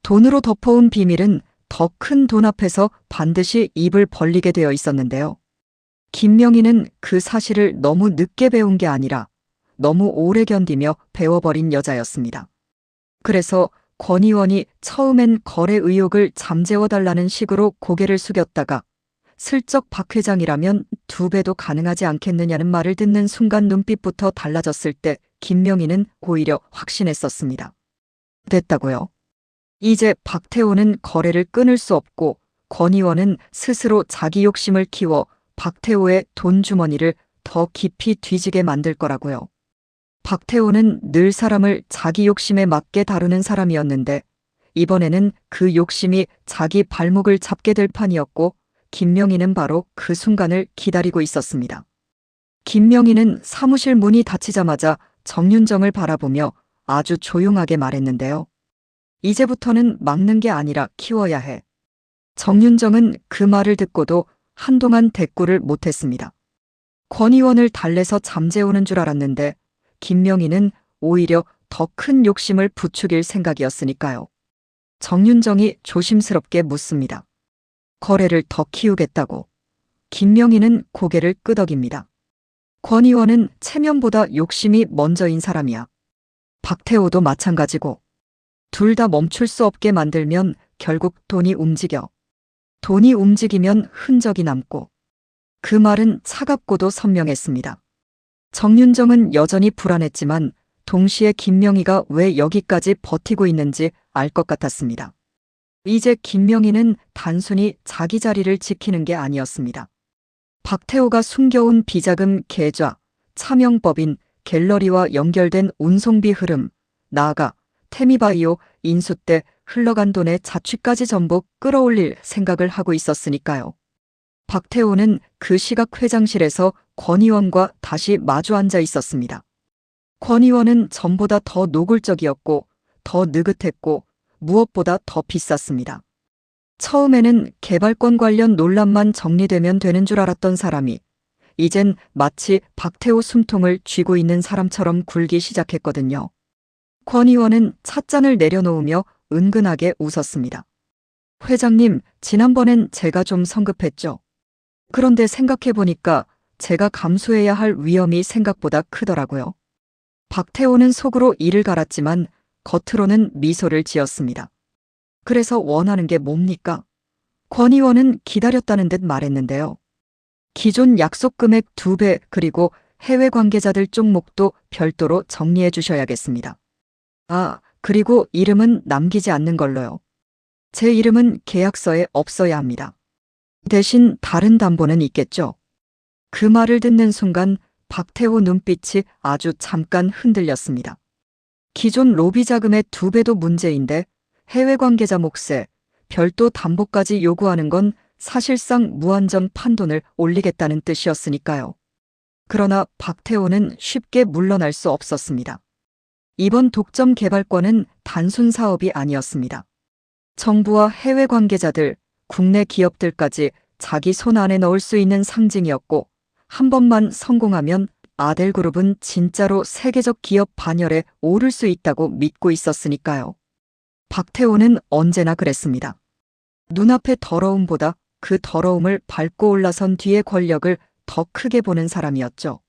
돈으로 덮어온 비밀은 더 큰 돈 앞에서 반드시 입을 벌리게 되어 있었는데요. 김명희는 그 사실을 너무 늦게 배운 게 아니라 너무 오래 견디며 배워버린 여자였습니다. 그래서 권 의원이 처음엔 거래 의혹을 잠재워달라는 식으로 고개를 숙였다가 슬쩍 박 회장이라면 2배도 가능하지 않겠느냐는 말을 듣는 순간 눈빛부터 달라졌을 때 김명희는 오히려 확신했었습니다. 됐다고요. 이제 박태호는 거래를 끊을 수 없고 권 의원은 스스로 자기 욕심을 키워 박태호의 돈 주머니를 더 깊이 뒤지게 만들 거라고요. 박태호는 늘 사람을 자기 욕심에 맞게 다루는 사람이었는데 이번에는 그 욕심이 자기 발목을 잡게 될 판이었고 김명희는 바로 그 순간을 기다리고 있었습니다. 김명희는 사무실 문이 닫히자마자 정윤정을 바라보며 아주 조용하게 말했는데요. 이제부터는 막는 게 아니라 키워야 해. 정윤정은 그 말을 듣고도 한동안 대꾸를 못했습니다. 권 의원을 달래서 잠재우는 줄 알았는데 김명희는 오히려 더 큰 욕심을 부추길 생각이었으니까요. 정윤정이 조심스럽게 묻습니다. 거래를 더 키우겠다고. 김명희는 고개를 끄덕입니다. 권 의원은 체면보다 욕심이 먼저인 사람이야. 박태호도 마찬가지고. 둘 다 멈출 수 없게 만들면 결국 돈이 움직여. 돈이 움직이면 흔적이 남고. 그 말은 차갑고도 선명했습니다. 정윤정은 여전히 불안했지만 동시에 김명희가 왜 여기까지 버티고 있는지 알 것 같았습니다. 이제 김명희는 단순히 자기 자리를 지키는 게 아니었습니다. 박태호가 숨겨온 비자금 계좌, 차명법인, 갤러리와 연결된 운송비 흐름, 나아가 태미바이오 인수 때 흘러간 돈의 자취까지 전부 끌어올릴 생각을 하고 있었으니까요. 박태호는 그 시각 회장실에서 권 의원과 다시 마주 앉아 있었습니다. 권 의원은 전보다 더 노골적이었고 더 느긋했고 무엇보다 더 비쌌습니다. 처음에는 개발권 관련 논란만 정리되면 되는 줄 알았던 사람이 이젠 마치 박태호 숨통을 쥐고 있는 사람처럼 굴기 시작했거든요. 권 의원은 찻잔을 내려놓으며 은근하게 웃었습니다. 회장님, 지난번엔 제가 좀 성급했죠. 그런데 생각해보니까 제가 감수해야 할 위험이 생각보다 크더라고요. 박태호는 속으로 이를 갈았지만 겉으로는 미소를 지었습니다. 그래서 원하는 게 뭡니까? 권 의원은 기다렸다는 듯 말했는데요. 기존 약속 금액 2배 그리고 해외 관계자들 쪽목도 별도로 정리해 주셔야겠습니다. 아, 그리고 이름은 남기지 않는 걸로요. 제 이름은 계약서에 없어야 합니다. 대신 다른 담보는 있겠죠. 그 말을 듣는 순간 박태호 눈빛이 아주 잠깐 흔들렸습니다. 기존 로비 자금의 2배도 문제인데 해외 관계자 몫에 별도 담보까지 요구하는 건 사실상 무한정 판돈을 올리겠다는 뜻이었으니까요. 그러나 박태호는 쉽게 물러날 수 없었습니다. 이번 독점 개발권은 단순 사업이 아니었습니다. 정부와 해외 관계자들, 국내 기업들까지 자기 손 안에 넣을 수 있는 상징이었고 한 번만 성공하면 아델그룹은 진짜로 세계적 기업 반열에 오를 수 있다고 믿고 있었으니까요. 박태호는 언제나 그랬습니다. 눈앞의 더러움보다 그 더러움을 밟고 올라선 뒤의 권력을 더 크게 보는 사람이었죠.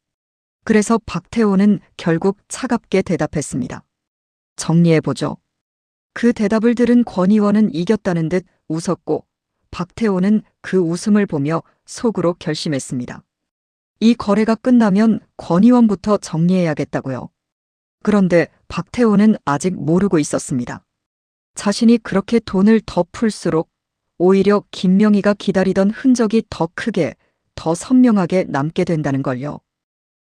그래서 박태호는 결국 차갑게 대답했습니다. 정리해보죠. 그 대답을 들은 권 의원은 이겼다는 듯 웃었고 박태호는 그 웃음을 보며 속으로 결심했습니다. 이 거래가 끝나면 권 의원부터 정리해야겠다고요. 그런데 박태호는 아직 모르고 있었습니다. 자신이 그렇게 돈을 더 풀수록 오히려 김명희가 기다리던 흔적이 더 크게, 더 선명하게 남게 된다는 걸요.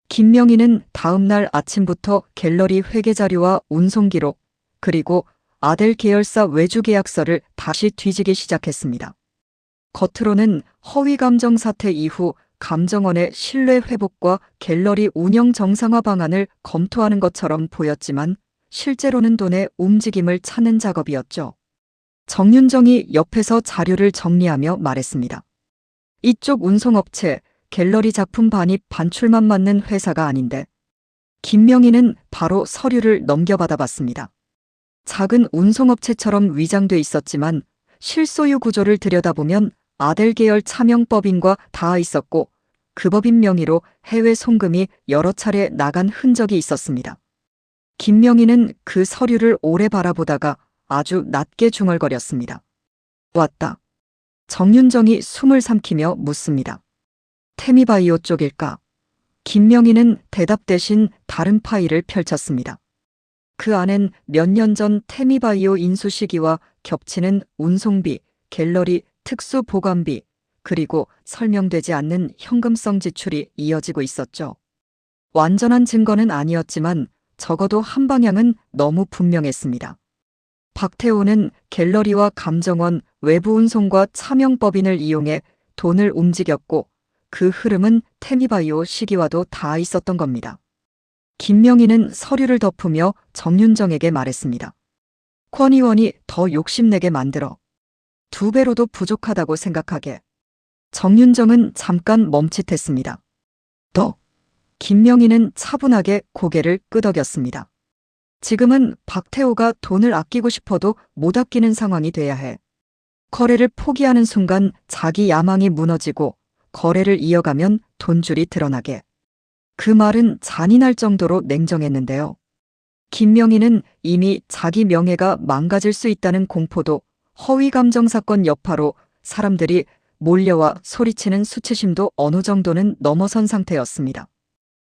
김명희는 다음 날 아침부터 갤러리 회계 자료와 운송 기록, 그리고 아델 계열사 외주 계약서를 다시 뒤지기 시작했습니다. 겉으로는 허위 감정 사태 이후 감정원의 신뢰 회복과 갤러리 운영 정상화 방안을 검토하는 것처럼 보였지만 실제로는 돈의 움직임을 찾는 작업이었죠. 정윤정이 옆에서 자료를 정리하며 말했습니다. 이쪽 운송업체, 갤러리 작품 반입 반출만 맞는 회사가 아닌데. 김명희는 바로 서류를 넘겨받아 봤습니다. 작은 운송업체처럼 위장돼 있었지만 실소유 구조를 들여다보면 아델 계열 차명법인과 닿아 있었고 그 법인 명의로 해외 송금이 여러 차례 나간 흔적이 있었습니다. 김명희는 그 서류를 오래 바라보다가 아주 낮게 중얼거렸습니다. 왔다. 정윤정이 숨을 삼키며 묻습니다. 태미바이오 쪽일까? 김명희는 대답 대신 다른 파일을 펼쳤습니다. 그 안엔 몇 년 전 태미바이오 인수 시기와 겹치는 운송비, 갤러리, 특수 보관비, 그리고 설명되지 않는 현금성 지출이 이어지고 있었죠. 완전한 증거는 아니었지만 적어도 한 방향은 너무 분명했습니다. 박태호는 갤러리와 감정원, 외부 운송과 차명법인을 이용해 돈을 움직였고 그 흐름은 태미바이오 시기와도 닿아 있었던 겁니다. 김명희는 서류를 덮으며 정윤정에게 말했습니다. 권 의원이 더 욕심내게 만들어 2배로도 부족하다고 생각하게. 정윤정은 잠깐 멈칫했습니다. 더. 김명희는 차분하게 고개를 끄덕였습니다. 지금은 박태호가 돈을 아끼고 싶어도 못 아끼는 상황이 돼야 해. 거래를 포기하는 순간 자기 야망이 무너지고 거래를 이어가면 돈줄이 드러나게. 그 말은 잔인할 정도로 냉정했는데요. 김명희는 이미 자기 명예가 망가질 수 있다는 공포도 허위 감정 사건 여파로 사람들이 몰려와 소리치는 수치심도 어느 정도는 넘어선 상태였습니다.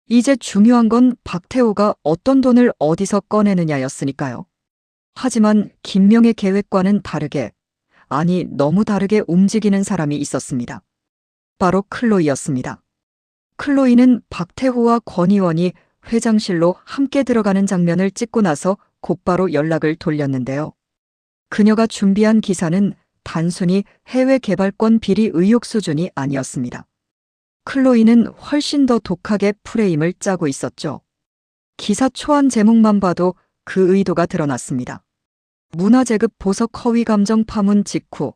이제 중요한 건 박태호가 어떤 돈을 어디서 꺼내느냐였으니까요. 하지만 김명의 계획과는 다르게, 아니 너무 다르게 움직이는 사람이 있었습니다. 바로 클로이였습니다. 클로이는 박태호와 권 의원이 회장실로 함께 들어가는 장면을 찍고 나서 곧바로 연락을 돌렸는데요. 그녀가 준비한 기사는 단순히 해외 개발권 비리 의혹 수준이 아니었습니다. 클로이는 훨씬 더 독하게 프레임을 짜고 있었죠. 기사 초안 제목만 봐도 그 의도가 드러났습니다. 문화재급 보석 허위 감정 파문 직후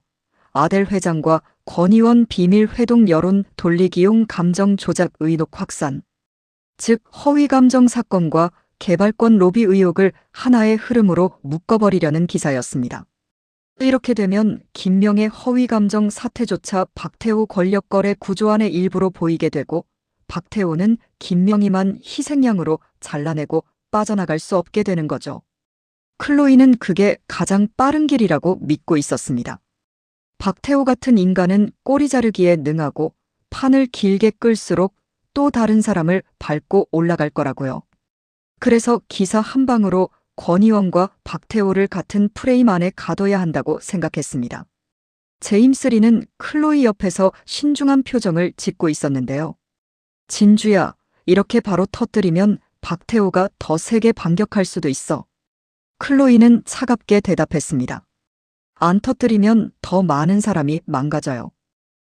아델 회장과 권 의원 비밀 회동 여론 돌리기용 감정 조작 의혹 확산. 즉 허위 감정 사건과 개발권 로비 의혹을 하나의 흐름으로 묶어버리려는 기사였습니다. 이렇게 되면 김명의 허위 감정 사태조차 박태호 권력거래 구조 안의 일부로 보이게 되고 박태호는 김명희만 희생양으로 잘라내고 빠져나갈 수 없게 되는 거죠. 클로이는 그게 가장 빠른 길이라고 믿고 있었습니다. 박태호 같은 인간은 꼬리 자르기에 능하고 판을 길게 끌수록 또 다른 사람을 밟고 올라갈 거라고요. 그래서 기사 한 방으로 권 의원과 박태호를 같은 프레임 안에 가둬야 한다고 생각했습니다. 제임스 리는 클로이 옆에서 신중한 표정을 짓고 있었는데요. 진주야, 이렇게 바로 터뜨리면 박태호가 더 세게 반격할 수도 있어. 클로이는 차갑게 대답했습니다. 안 터뜨리면 더 많은 사람이 망가져요.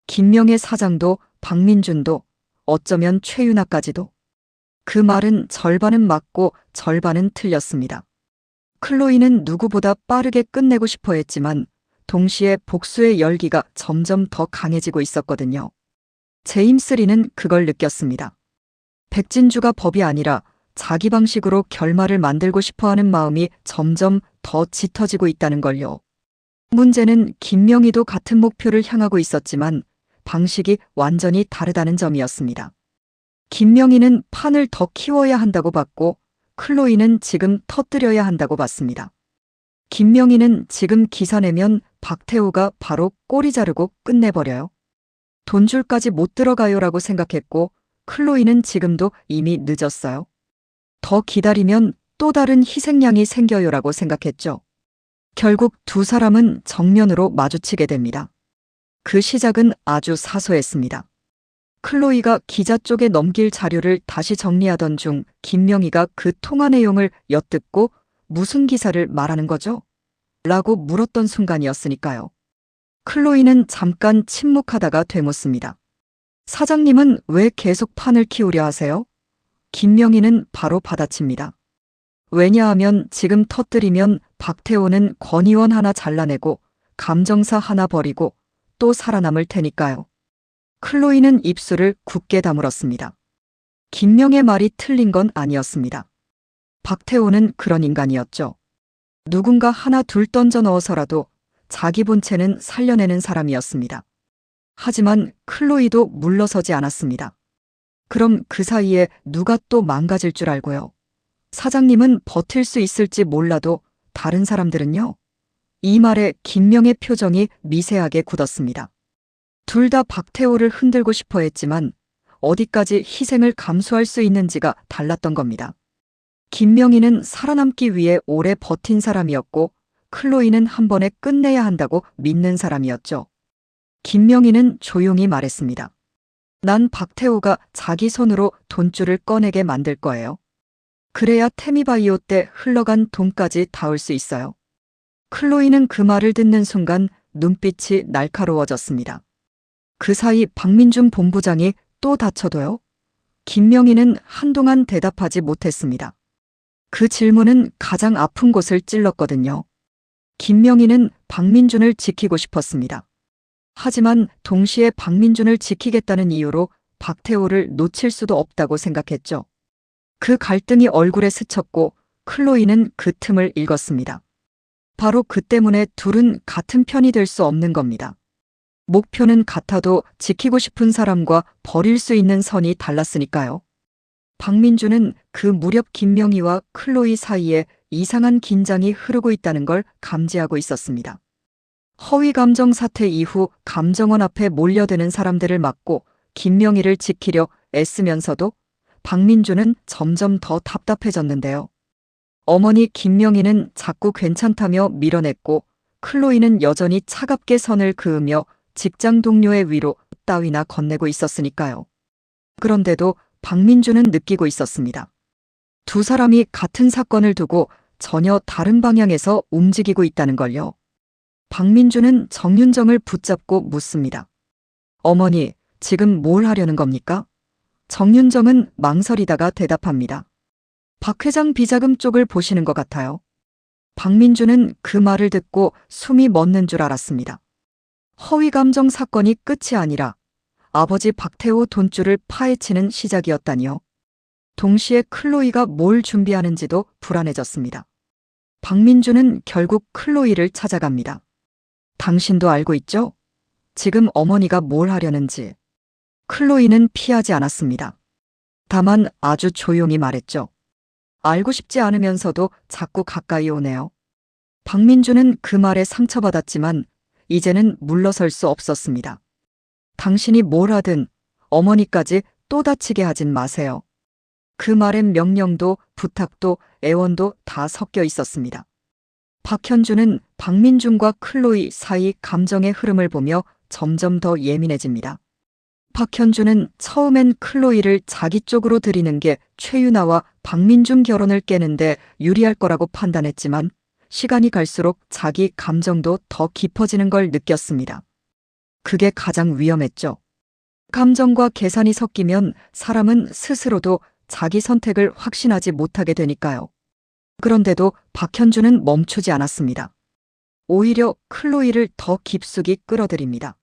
김명의 사장도 박민준도 어쩌면 최윤아까지도. 그 말은 절반은 맞고 절반은 틀렸습니다. 클로이는 누구보다 빠르게 끝내고 싶어 했지만 동시에 복수의 열기가 점점 더 강해지고 있었거든요. 제임스 리는 그걸 느꼈습니다. 백진주가 법이 아니라 자기 방식으로 결말을 만들고 싶어하는 마음이 점점 더 짙어지고 있다는 걸요. 문제는 김명희도 같은 목표를 향하고 있었지만 방식이 완전히 다르다는 점이었습니다. 김명희는 판을 더 키워야 한다고 봤고 클로이는 지금 터뜨려야 한다고 봤습니다. 김명희는 지금 기사 내면 박태호가 바로 꼬리 자르고 끝내버려요. 돈줄까지 못 들어가요라고 생각했고 클로이는 지금도 이미 늦었어요. 더 기다리면 또 다른 희생양이 생겨요라고 생각했죠. 결국 두 사람은 정면으로 마주치게 됩니다. 그 시작은 아주 사소했습니다. 클로이가 기자 쪽에 넘길 자료를 다시 정리하던 중 김명희가 그 통화 내용을 엿듣고 무슨 기사를 말하는 거죠? 라고 물었던 순간이었으니까요. 클로이는 잠깐 침묵하다가 되묻습니다. 사장님은 왜 계속 판을 키우려 하세요? 김명희는 바로 받아칩니다. 왜냐하면 지금 터뜨리면 박태호는 권 의원 하나 잘라내고 감정사 하나 버리고 또 살아남을 테니까요. 클로이는 입술을 굳게 다물었습니다. 김명의 말이 틀린 건 아니었습니다. 박태호는 그런 인간이었죠. 누군가 하나 둘 던져 넣어서라도 자기 본체는 살려내는 사람이었습니다. 하지만 클로이도 물러서지 않았습니다. 그럼 그 사이에 누가 또 망가질 줄 알고요. 사장님은 버틸 수 있을지 몰라도 다른 사람들은요? 이 말에 김명의 표정이 미세하게 굳었습니다. 둘 다 박태호를 흔들고 싶어 했지만 어디까지 희생을 감수할 수 있는지가 달랐던 겁니다. 김명희는 살아남기 위해 오래 버틴 사람이었고 클로이는 한 번에 끝내야 한다고 믿는 사람이었죠. 김명희는 조용히 말했습니다. 난 박태호가 자기 손으로 돈줄을 꺼내게 만들 거예요. 그래야 태미바이오 때 흘러간 돈까지 닿을 수 있어요. 클로이는 그 말을 듣는 순간 눈빛이 날카로워졌습니다. 그 사이 박민준 본부장이 또 다쳐도요? 김명희는 한동안 대답하지 못했습니다. 그 질문은 가장 아픈 곳을 찔렀거든요. 김명희는 박민준을 지키고 싶었습니다. 하지만 동시에 박민준을 지키겠다는 이유로 박태호를 놓칠 수도 없다고 생각했죠. 그 갈등이 얼굴에 스쳤고 클로이는 그 틈을 읽었습니다. 바로 그 때문에 둘은 같은 편이 될 수 없는 겁니다. 목표는 같아도 지키고 싶은 사람과 버릴 수 있는 선이 달랐으니까요. 박민준은 그 무렵 김명희와 클로이 사이에 이상한 긴장이 흐르고 있다는 걸 감지하고 있었습니다. 허위 감정 사태 이후 감정원 앞에 몰려드는 사람들을 막고 김명희를 지키려 애쓰면서도 박민준은 점점 더 답답해졌는데요. 어머니 김명희는 자꾸 괜찮다며 밀어냈고 클로이는 여전히 차갑게 선을 그으며 직장 동료의 위로 따위나 건네고 있었으니까요. 그런데도 박민준은 느끼고 있었습니다. 두 사람이 같은 사건을 두고 전혀 다른 방향에서 움직이고 있다는 걸요. 박민준은 정윤정을 붙잡고 묻습니다. 어머니, 지금 뭘 하려는 겁니까? 정윤정은 망설이다가 대답합니다. 박 회장 비자금 쪽을 보시는 것 같아요. 박민준은 그 말을 듣고 숨이 멎는 줄 알았습니다. 허위 감정 사건이 끝이 아니라 아버지 박태호 돈줄을 파헤치는 시작이었다니요. 동시에 클로이가 뭘 준비하는지도 불안해졌습니다. 박민준은 결국 클로이를 찾아갑니다. 당신도 알고 있죠? 지금 어머니가 뭘 하려는지. 클로이는 피하지 않았습니다. 다만 아주 조용히 말했죠. 알고 싶지 않으면서도 자꾸 가까이 오네요. 박민준은 그 말에 상처받았지만 이제는 물러설 수 없었습니다. 당신이 뭘 하든 어머니까지 또 다치게 하진 마세요. 그 말엔 명령도 부탁도 애원도 다 섞여 있었습니다. 박현주는 박민준과 클로이 사이 감정의 흐름을 보며 점점 더 예민해집니다. 박현주는 처음엔 클로이를 자기 쪽으로 들이는 게 최유나와 박민준 결혼을 깨는데 유리할 거라고 판단했지만 시간이 갈수록 자기 감정도 더 깊어지는 걸 느꼈습니다. 그게 가장 위험했죠. 감정과 계산이 섞이면 사람은 스스로도 자기 선택을 확신하지 못하게 되니까요. 그런데도 박현주는 멈추지 않았습니다. 오히려 클로이를 더 깊숙이 끌어들입니다.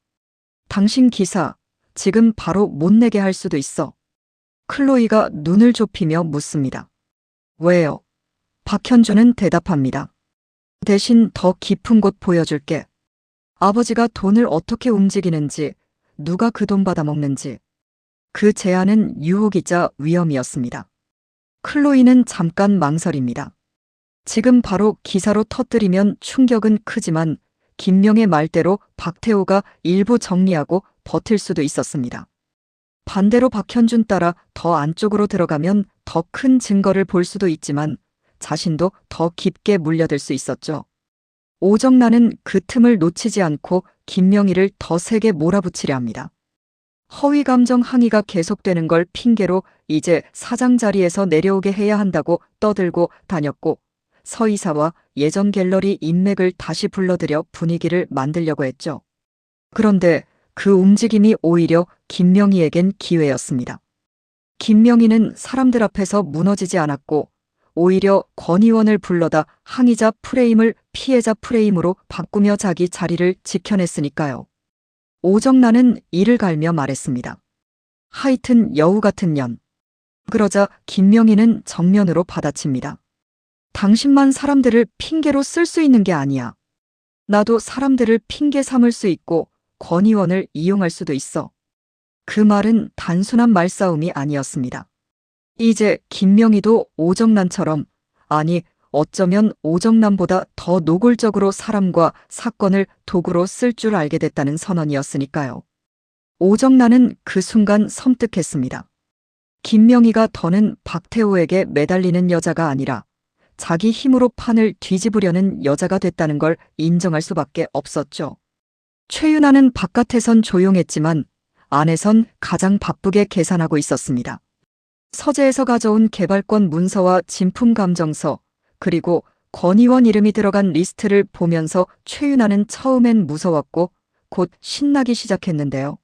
당신 기사, 지금 바로 못 내게 할 수도 있어. 클로이가 눈을 좁히며 묻습니다. 왜요? 박현주는 대답합니다. 대신 더 깊은 곳 보여줄게. 아버지가 돈을 어떻게 움직이는지, 누가 그 돈 받아먹는지. 그 제안은 유혹이자 위험이었습니다. 클로이는 잠깐 망설입니다. 지금 바로 기사로 터뜨리면 충격은 크지만 김명의 말대로 박태호가 일부 정리하고 버틸 수도 있었습니다. 반대로 박현준 따라 더 안쪽으로 들어가면 더 큰 증거를 볼 수도 있지만 자신도 더 깊게 물려들 수 있었죠. 오정란은 그 틈을 놓치지 않고 김명희를 더 세게 몰아붙이려 합니다. 허위 감정 항의가 계속되는 걸 핑계로 이제 사장 자리에서 내려오게 해야 한다고 떠들고 다녔고 서 이사와 예전 갤러리 인맥을 다시 불러들여 분위기를 만들려고 했죠. 그런데 그 움직임이 오히려 김명희에겐 기회였습니다. 김명희는 사람들 앞에서 무너지지 않았고 오히려 권 의원을 불러다 항의자 프레임을 피해자 프레임으로 바꾸며 자기 자리를 지켜냈으니까요. 오정란은 이를 갈며 말했습니다. 하여튼 여우 같은 년. 그러자 김명희는 정면으로 받아칩니다. 당신만 사람들을 핑계로 쓸 수 있는 게 아니야. 나도 사람들을 핑계 삼을 수 있고 권 의원을 이용할 수도 있어. 그 말은 단순한 말싸움이 아니었습니다. 이제 김명희도 오정란처럼, 아니 어쩌면 오정란보다 더 노골적으로 사람과 사건을 도구로 쓸 줄 알게 됐다는 선언이었으니까요. 오정란은 그 순간 섬뜩했습니다. 김명희가 더는 박태호에게 매달리는 여자가 아니라 자기 힘으로 판을 뒤집으려는 여자가 됐다는 걸 인정할 수밖에 없었죠. 최윤아는 바깥에선 조용했지만 안에선 가장 바쁘게 계산하고 있었습니다. 서재에서 가져온 개발권 문서와 진품 감정서, 그리고 권 의원 이름이 들어간 리스트를 보면서 최윤아는 처음엔 무서웠고 곧 신나기 시작했는데요.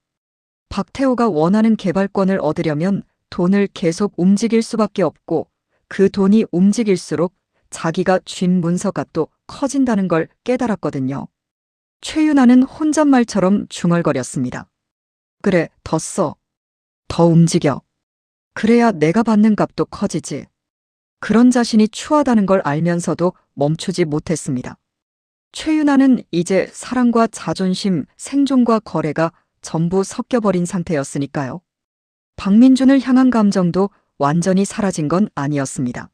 박태호가 원하는 개발권을 얻으려면 돈을 계속 움직일 수밖에 없고 그 돈이 움직일수록 자기가 쥔 문서값도 커진다는 걸 깨달았거든요. 최윤아는 혼잣말처럼 중얼거렸습니다. 그래, 더 써. 더 움직여. 그래야 내가 받는 값도 커지지. 그런 자신이 추하다는 걸 알면서도 멈추지 못했습니다. 최윤아는 이제 사랑과 자존심, 생존과 거래가 전부 섞여버린 상태였으니까요. 박민준을 향한 감정도 완전히 사라진 건 아니었습니다.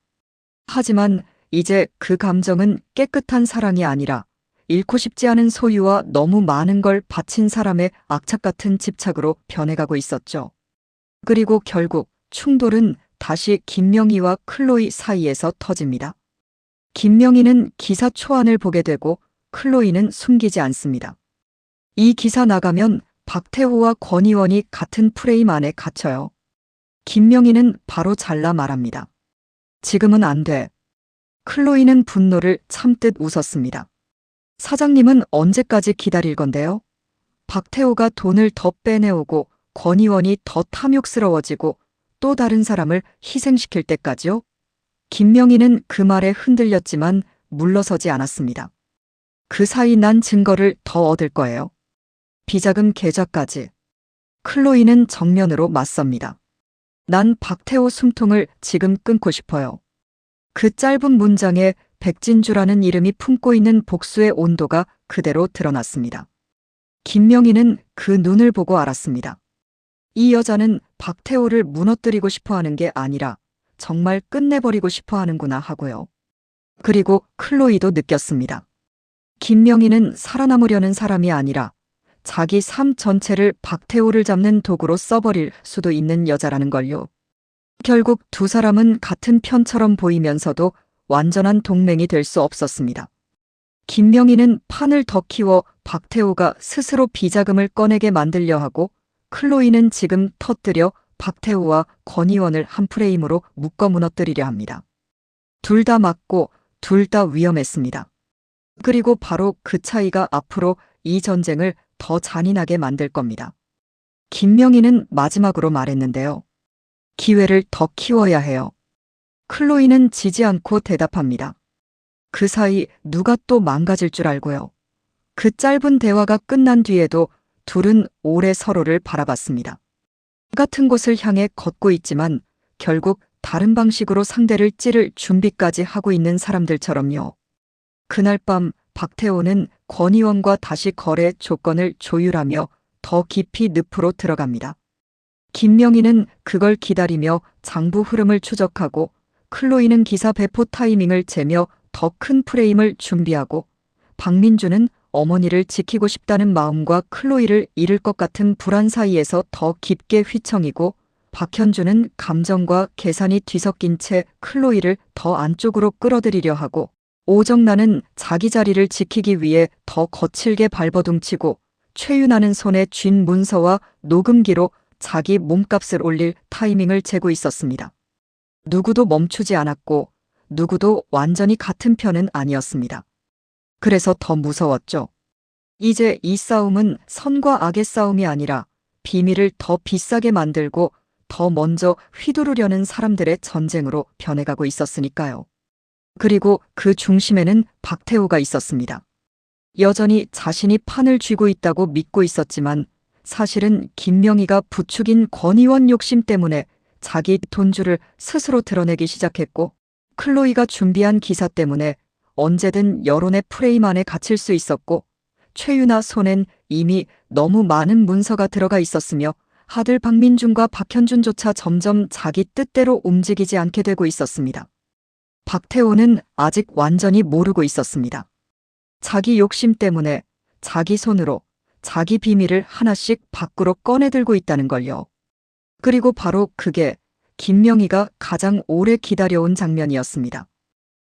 하지만 이제 그 감정은 깨끗한 사랑이 아니라 잃고 싶지 않은 소유와 너무 많은 걸 바친 사람의 악착 같은 집착으로 변해가고 있었죠. 그리고 결국 충돌은 다시 김명희와 클로이 사이에서 터집니다. 김명희는 기사 초안을 보게 되고 클로이는 숨기지 않습니다. 이 기사 나가면 박태호와 권 의원이 같은 프레임 안에 갇혀요. 김명희는 바로 잘라 말합니다. 지금은 안 돼. 클로이는 분노를 참듯 웃었습니다. 사장님은 언제까지 기다릴 건데요? 박태호가 돈을 더 빼내오고 권 의원이 더 탐욕스러워지고 또 다른 사람을 희생시킬 때까지요? 김명희는 그 말에 흔들렸지만 물러서지 않았습니다. 그 사이 난 증거를 더 얻을 거예요. 비자금 계좌까지. 클로이는 정면으로 맞섭니다. 난 박태호 숨통을 지금 끊고 싶어요. 그 짧은 문장에 백진주라는 이름이 품고 있는 복수의 온도가 그대로 드러났습니다. 김명희는 그 눈을 보고 알았습니다. 이 여자는 박태호를 무너뜨리고 싶어 하는 게 아니라 정말 끝내버리고 싶어 하는구나 하고요. 그리고 클로이도 느꼈습니다. 김명희는 살아남으려는 사람이 아니라 자기 삶 전체를 박태호를 잡는 도구로 써버릴 수도 있는 여자라는 걸요. 결국 두 사람은 같은 편처럼 보이면서도 완전한 동맹이 될 수 없었습니다. 김명희는 판을 더 키워 박태호가 스스로 비자금을 꺼내게 만들려 하고 클로이는 지금 터뜨려 박태호와 권 의원을 한 프레임으로 묶어 무너뜨리려 합니다. 둘 다 맞고 둘 다 위험했습니다. 그리고 바로 그 차이가 앞으로 이 전쟁을 더 잔인하게 만들 겁니다. 김명희는 마지막으로 말했는데요. 기회를 더 키워야 해요. 클로이는 지지 않고 대답합니다. 그 사이 누가 또 망가질 줄 알고요. 그 짧은 대화가 끝난 뒤에도 둘은 오래 서로를 바라봤습니다. 같은 곳을 향해 걷고 있지만 결국 다른 방식으로 상대를 찌를 준비까지 하고 있는 사람들처럼요. 그날 밤 박태호는 권 의원과 다시 거래 조건을 조율하며 더 깊이 늪으로 들어갑니다. 김명희는 그걸 기다리며 장부 흐름을 추적하고 클로이는 기사 배포 타이밍을 재며 더 큰 프레임을 준비하고 박민주는 어머니를 지키고 싶다는 마음과 클로이를 잃을 것 같은 불안 사이에서 더 깊게 휘청이고 박현주는 감정과 계산이 뒤섞인 채 클로이를 더 안쪽으로 끌어들이려 하고 오정란은 자기 자리를 지키기 위해 더 거칠게 발버둥치고 최윤아는 손에 쥔 문서와 녹음기로 자기 몸값을 올릴 타이밍을 재고 있었습니다. 누구도 멈추지 않았고 누구도 완전히 같은 편은 아니었습니다. 그래서 더 무서웠죠. 이제 이 싸움은 선과 악의 싸움이 아니라 비밀을 더 비싸게 만들고 더 먼저 휘두르려는 사람들의 전쟁으로 변해가고 있었으니까요. 그리고 그 중심에는 박태호가 있었습니다. 여전히 자신이 판을 쥐고 있다고 믿고 있었지만 사실은 김명희가 부추긴 권 의원 욕심 때문에 자기 돈줄을 스스로 드러내기 시작했고 클로이가 준비한 기사 때문에 언제든 여론의 프레임 안에 갇힐 수 있었고, 최유나 손엔 이미 너무 많은 문서가 들어가 있었으며 아들 박민준과 박현준조차 점점 자기 뜻대로 움직이지 않게 되고 있었습니다. 박태호는 아직 완전히 모르고 있었습니다. 자기 욕심 때문에 자기 손으로 자기 비밀을 하나씩 밖으로 꺼내들고 있다는 걸요. 그리고 바로 그게 김명희가 가장 오래 기다려온 장면이었습니다.